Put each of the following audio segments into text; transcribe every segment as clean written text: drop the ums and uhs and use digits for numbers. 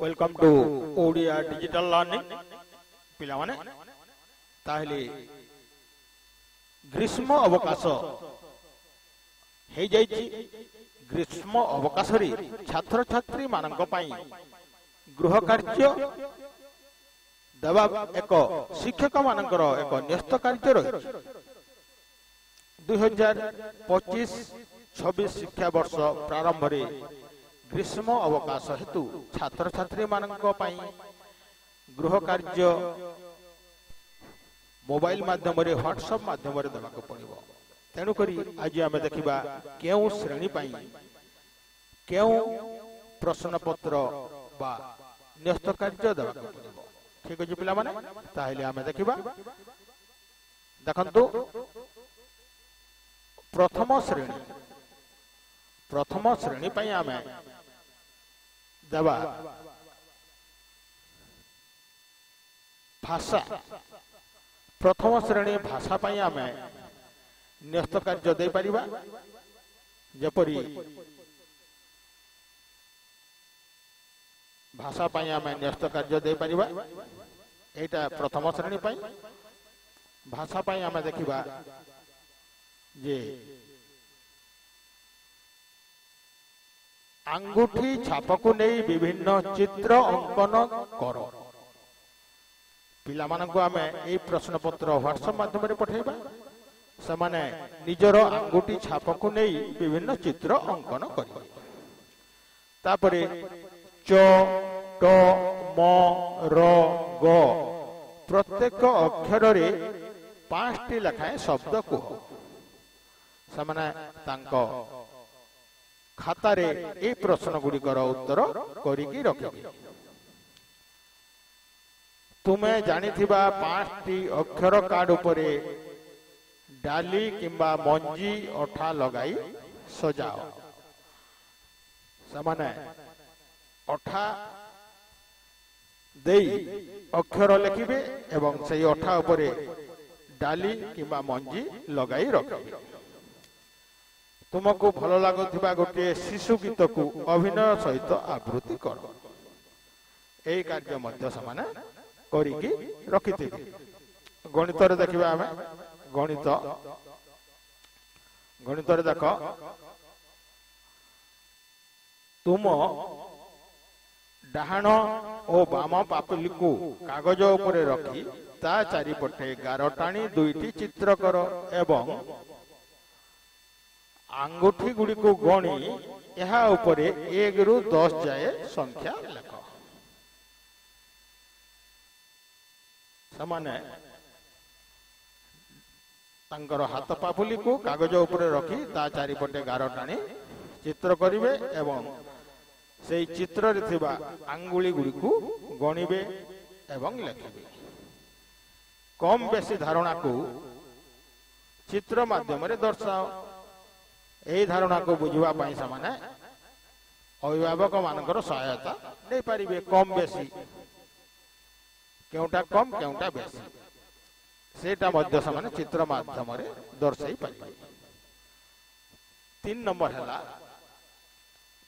Welcome to Odia digital learning पिला माने ताहले ग्रीष्म अवकाश हे जाइछि। ग्रीष्म अवकाश रे छात्र छात्री मानक पई गृह कार्य दबा एक शिक्षक मानकर एक न्यस्त कार्य रही 2025-26 शिक्षा वर्ष प्रारंभ रे ग्रीष्म अवकाश हेतु छात्र छात्री मानक पई गृह कार्य मोबाइल माध्यम रे व्हाट्सएप माध्यम रे देबाक पड़िबो। तेणु करी आज आमे देखिबा केउ श्रेणी पई केउ प्रश्न पत्र बा न्यस्त कार्य देबाक पड़िबो। ठीक अछि पिला माने ताहेले आमे देखिबा देखंतु प्रथम श्रेणी पई आमे देबा भाषा। प्रथम श्रेणी भाषा पई आमे न्यस्त कार्य दे परिबा जेपरि भाषा पई आमे न्यस्त कार्य दे परिबा। एटा प्रथम श्रेणी पई भाषा पई आमे देखिबा जे अंगूठी छापकु नहीं विभिन्न चित्र अंकन करो। पिला मानकु आमे ए प्रश्न पत्र व्हाट्सएप माध्यम रे पठाइबा समाने निजर अंगूठी छापकु नहीं विभिन्न चित्र अंकन करिबा। तापरे च ट म र ग प्रत्येक अक्षर रे 5टी लेखाएं शब्द को समाने तांको खाता रे ए प्रश्न गुड़िकर उत्तर करिकी रखिबे। तुमे जानिथिबा 5टी अक्षर कार्ड उपरे डाली किंबा मंजी अठा लगाई सजाओ। समाने अठा देई अक्षर लिखिबे एवं सेही अठा उपरे डाली किंबा मंजी लगाई रखिबे। तुमको भल लगुवा गोटे शिशु गीत को अभिनय सहित आवृत्ति कर। यही कार्य मध्य समान करिकी रखिथिबे। गणित रे देखिबा आमे गणित रे देख तुम डाहाण ओ बाम पापली को कागज उपरे रखी ता चारिपटे गार टाणी 2टी चित्र कर एवं अंगूठी गुड़ी को गणी यहा उपरे 1 रु 10 जाए संख्या लेख। समाने तांकर हाथ पापुली को कागज उपरे रखी ता चारिपटे गार टाणी चित्र करिवे एवं सेई चित्र रे थिबा अंगुली गुड़ी को गणिबे एवं लेखिबे। कम बेसी धारणा को चित्र माध्यम रे दर्शाओ। यही धारणा को बुझवा पाई समाने अभिभावक मानकर सहायता नहीं पारिबे। कम बेसी केउटा कम केउटा बेसी सेटा मध्य समाने चित्र माध्यम रे दर्शाई पारिबे। 3 नंबर हला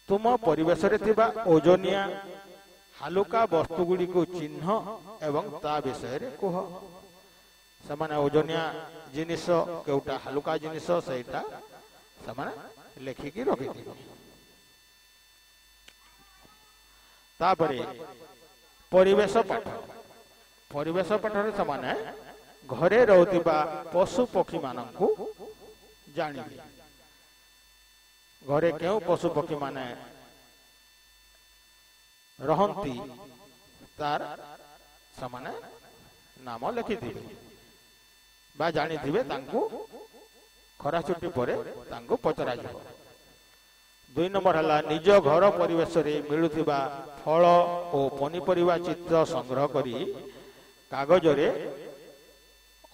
तुम परिवेश रे थिबा ओजनिया हालुका वस्तु गुडी को चिन्ह एवं ता विषय रे कह। समाने ओजनिया जिनिस केउटा हालुका जिनिस सेटा समाने लेखिकी रखिथिबे। तापरे परिवेश पाठ रे समाने घरे रहउतिबा पशु पक्षी माननकु जानिबे। घरे केउ पशु पक्षी माने रहंती तार समाने नाम लिखिथिबे बा जानिथिबे। तांकु खरा छुट्टी परे तांको पचरा जिवो। 2 नंबर हला निज घर परिवेश रे मिलुथिबा फल ओ पनिपरिवा चित्र संग्रह करी कागज रे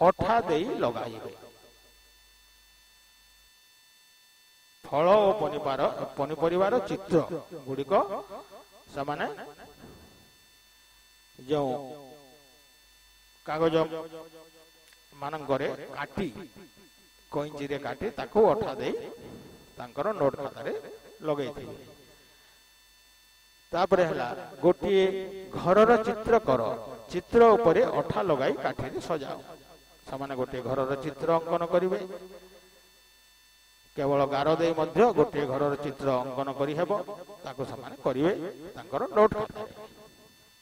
अठा देई लगाइबे। फल ओ पनिपरिवार चित्र गुड़िक समाने जो कागज मानंगरे काटी कइंची रे काटी ताको अठा देई तांकर नोट खाता रे लगै थी। तापरे हला गोटे घरर चित्र कर चित्र उपरे अठा लगाई काठी सजाओ समान गोटे घरर चित्र अंकन करिवे केवल गार दे मध्य गोटे घरर चित्र अंकन करि हेबो ताको समान करिवे तांकर नोट खातारे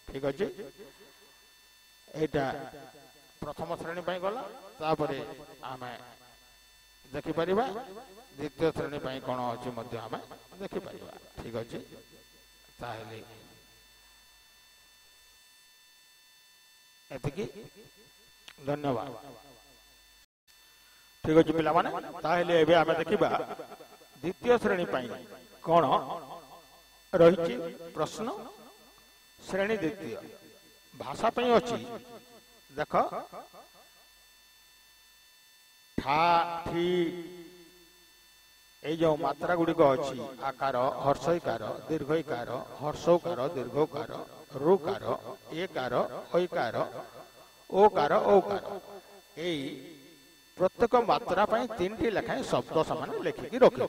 ठीक अछि एटा प्रथम श्रेणी पई गला तापरे आमे देखि परिबा द्वितीय श्रेणी पई कोन अछि मध्य आमे देखि परिबा ठीक अछि ताहेले एतिकी धन्यवाद ठीक अछि पिला माने ताहेले एबे आमे देखिबा द्वितीय श्रेणी पई कोन रहिछि प्रश्न श्रेणी द्वितीय भाषा पई अछि देख ठा ठी ए जो मात्रा गुड़िक अच्छी आकार हर्षईकार दीर्घईकार हर्षौकार दीर्घकार रुकार एकार ऐकार ओकार औकार यही प्रत्येक मात्रा पाई 3टी लेखाएं शब्द समान लिखिकी रखि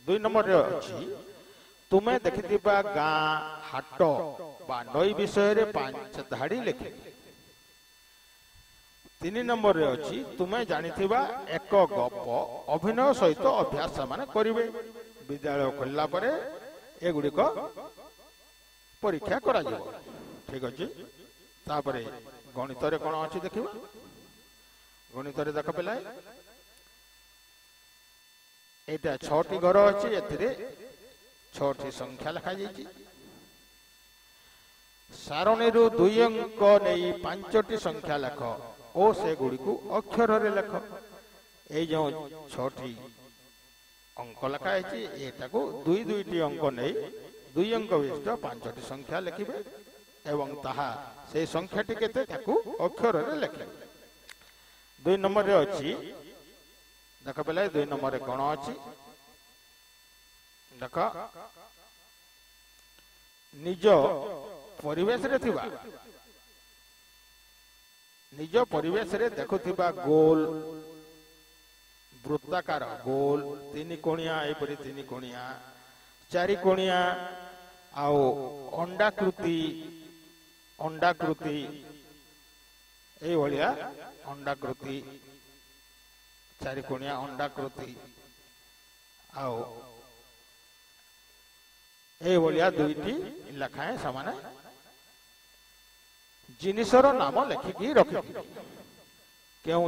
2 नंबर रे अछि तुमे देखिथिबा गाँ हाट बा नई विषय रे 5 धाड़ी लिखि 3 नंबर रे अछि तुमे जानिथिबा एक गप अभिनय सहित अभ्यास माने करिवे विद्यालय खोलला परे ए गुडी को परीक्षा करा जाबो ठीक अछि तापरे गणित रे कोन अछि देखिबा गणित रे देख पेला एटा 6टी घर अछि एथिरे 6टी संख्या लिखा जाईछि सारणी रु 2 अंक नेई 5टी संख्या लेख ओ से गुड़ी को अक्षर रे लेख ए जो 6टी अंक लिखा है एटा को 2-2टी अंक नहीं 2 अंक विशिष्ट 5टी संख्या लिखिबे एवं ताहा से संख्याटी केते ताकू अक्षर रे लिखिबे 2 नंबर रे अछि देख पले 2 नंबर रे कोन अछि देख निज परिवेश रे थिबा निज परिवेश रे देखुथिबा गोल वृत्ताकार गोल 3 कोणिया एपरि 3 कोणिया 4 कोणिया आउ अंडाकृति ए भलिया अंडाकृति 4 कोणिया अंडाकृति आउ ए भलिया 2टी लेखाएं समान जिनिसर नाम लिखिकी रखि केउ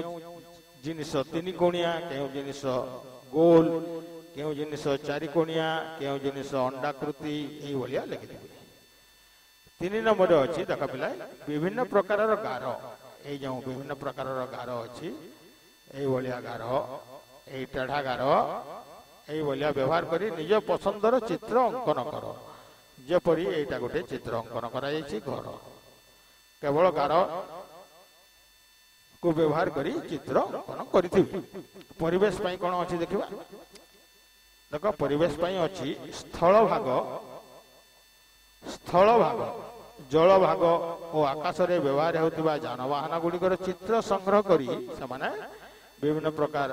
जिनिस 3 कोणिया केउ जिनिस गोल केउ जिनिस 4 कोणिया केउ जिनिस अंडाकृति एई भलिया लिखि दिबे 3 नंबर अछि देख पिला विभिन्न प्रकारर गार एई जो विभिन्न प्रकारर गार अछि एई भलिया गार एई टेढ़ा गार एई भलिया व्यवहार करी निज पसंदर चित्र अंकन करो जेपरि एटा गोटे चित्र अंकन करा जायछि घर केवल गार को व्यवहार करी चित्र अंकन करिथिबे परिवेश पई कोन अछि देखिबा देखो परिवेश पई अछि स्थल भाग जल भाग और आकाश रे व्यवहार होतिबा जानवाहन गुडिकर चित्र संग्रह करी समाने विभिन्न प्रकार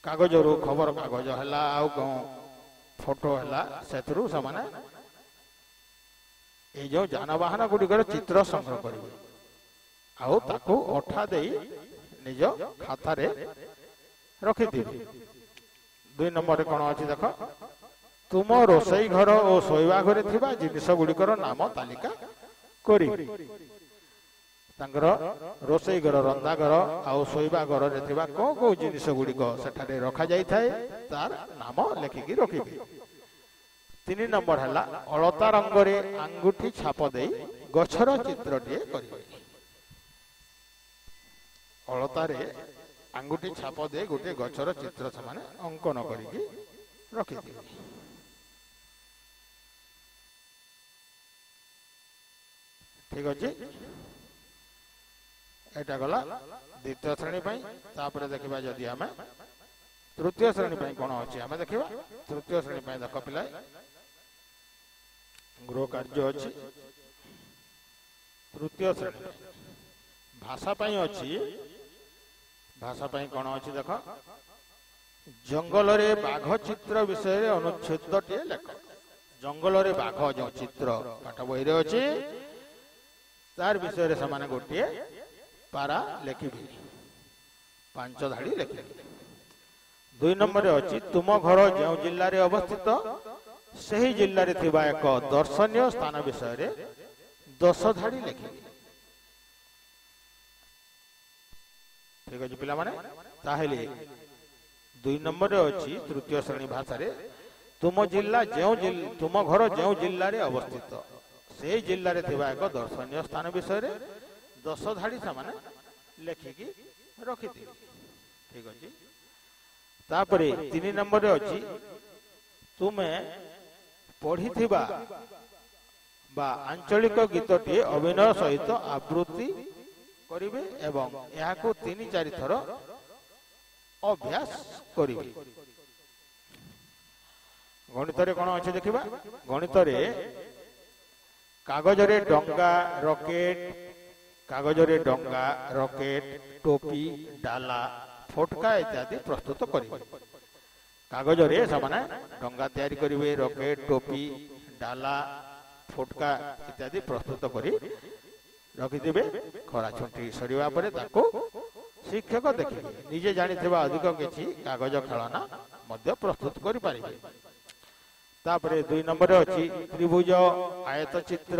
कागज रो खबर कागज हला आ फोटो हला सेतरु समाने ए जो जानवाहन गुडिकर चित्र संग्रह करिवे आउ ताकू अठा देई निज खाता रे रखि दिबे 2 नंबर रे कोन अछि देखो तुम रोसई घर और सोइबा घरे थिबा जिनिस गुडिकर नाम तालिका करी तांगर रोसई घर रंदा घर आउ सोइबा घर रे थिबा को जिनिस गुडिक सेठारे रखा जाई थाए तार नाम लेखिकी रखिबे 3 नंबर हला अलता रंग रे अंगूठी छाप देई गछर चित्र टे करिवे अलता रे अंगूठी छाप दे गोटे गछर चित्र समान अंकन करिकी रखि दिबे ठीक अछि एटा गला द्वितीय श्रेणी पई तापर देखिबा जदी हमें तृतीय श्रेणी पई कोन अछि हमें देखिबा तृतीय श्रेणी पई देख पिला गृह कार्य अछि तृतीय श्रेणी भाषा पई अछि भाषा पई कोन अछि देख जंगल रे बाघ चित्र विषय रे अनुच्छेद टे लेख जंगल रे बाघ जो चित्र पाठ बही अच्छे तार विषय से गोटे पारा लेखिबे 5 धाड़ी लेखिबे। 2 नंबर अच्छी तुम घर जो जिल्ला रे अवस्थित सही जिल्ला रे थिबा एक दर्शनीय स्थान विषय रे 10 धाड़ी लेखिबे। ठीक अच्छे पिला माने ताहेले 2 नंबर अच्छी तृतीय श्रेणी भाषा रे तुम जिल्ला तुम घर जो जिल्ला रे अवस्थित से जिल्ला रे थिबा एक दर्शनीय स्थान विषय रे 10 धाड़ी सामाने लेखिकी रखिथि। ठीक अछि। तापरे 3 नंबर अछि तुमे पढ़िथिबा बा आंचलिक गीतटी अभिनय सहित आवृत्ति करिवे एवं याको 3-4 थर अभ्यास करिवे। गणित रे कोन अछि देखिबा। गणित रे कागज रे डंगा रॉकेट टोपी डाला फोटका इत्यादि प्रस्तुत करिवे। कागज रे समाने डंगा तैयारी करिवे रॉकेट टोपी डाला फोटका इत्यादि प्रस्तुत करी रखिथिबे। खरा छुट्टी सरिवा परे ताको शिक्षक देखिबे निजे जानिथिबा अधिक किछि कागज खेलना मध्य प्रस्तुत करि पारिबे। तापरे 2 नंबर अछि त्रिभुज आयत चित्र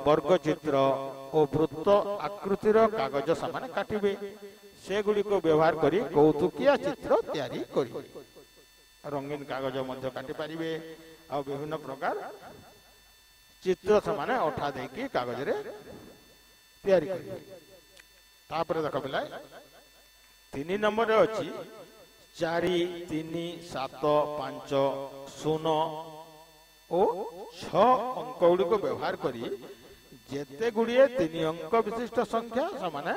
वर्ग चित्र और वृत्त आकृतिर कागज सामान काटिबे से गुडी को व्यवहार करी कौतुकिया चित्र तैयारी करिवे। रंगीन कागज मध्य काटि पारिबे आ विभिन्न प्रकार चित्र सामान अठा देकी कागज रे तैयारी करिवे। तापरे देख पिला 3 नंबर अछि 4 3 7 5 0 ओ 6 अंक गुडी को व्यवहार करी जेते गुडिए 3 अंक विशिष्ट संख्या समाने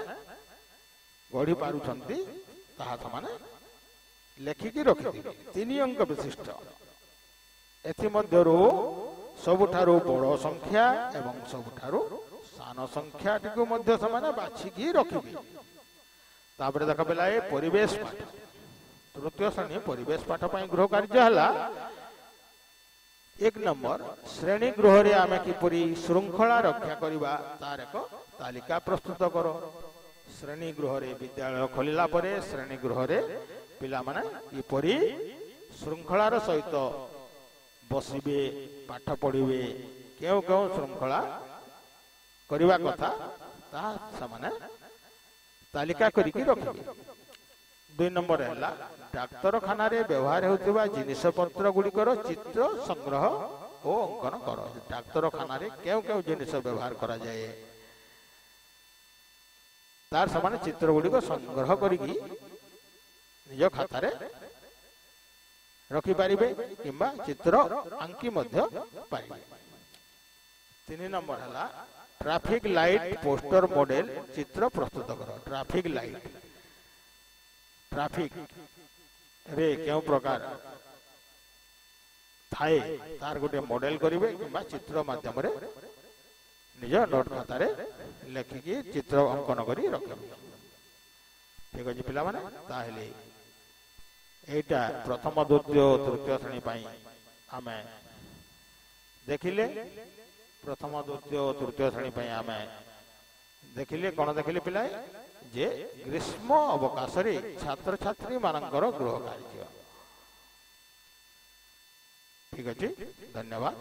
गढ़ी पारुछंती ताहा समाने लेखिकी रखिथिबे। 3 अंक विशिष्ट एथि मध्यरो सबुठारो बड़ संख्या एवं सबुठारो सान संख्या टिको मध्य समाने बाछिकी रखिबे। तापरे देख पेला ए परिवेश पाठ तृतीय श्रेणी परिवेश पाठ पई गृह कार्य हला। 1 नंबर श्रेणी गृह रे आमे किपरि श्रृंखला रक्षा करिबा तार एक तालिका प्रस्तुत करो। श्रेणी गृह रे विद्यालय खोलिला परे श्रेणी गृह रे पिला माने किपरि श्रृंखलार सहित बसिबे पाठ पढिबे केउ केउ श्रृंखला करिबा कथा ता सामाने तालिका करिकि रखिबे। 2 नंबर है डाक्तरखाना रे व्यवहार होतिबा जिनिस पत्र गुड़िकर चित्र संग्रह और अंकन कर। डाक्तरखाना रे केउ केउ जिनिस व्यवहार करा जाए तार समान चित्र गुड़िक संग्रह करिकि निज खाता रे रखि पारिबे किंबा चित्र आंकी मध्य पारिबे। 3 नंबर है ट्रैफिक लाइट पोस्टर मॉडल चित्र प्रस्तुत कर। ट्रैफिक लाइट ट्रैफिक रे केउ प्रकार थाए तार गोटे मॉडल करिवे किंबा चित्र माध्यम रे निज नोट खाता रे लेखिकी चित्र अंकन करी रखिबे। ठीक अछि पिला माने ताहेले एटा प्रथम द्वितीय तृतीय श्रेणी पई आमे देखिले। प्रथम द्वितीय तृतीय श्रेणी पई आमे देखिले कोन देखिले पिला जे ग्रीष्म अवकाश रे छात्र छात्री मानकर गृह कार्य। ठीक अछि धन्यवाद।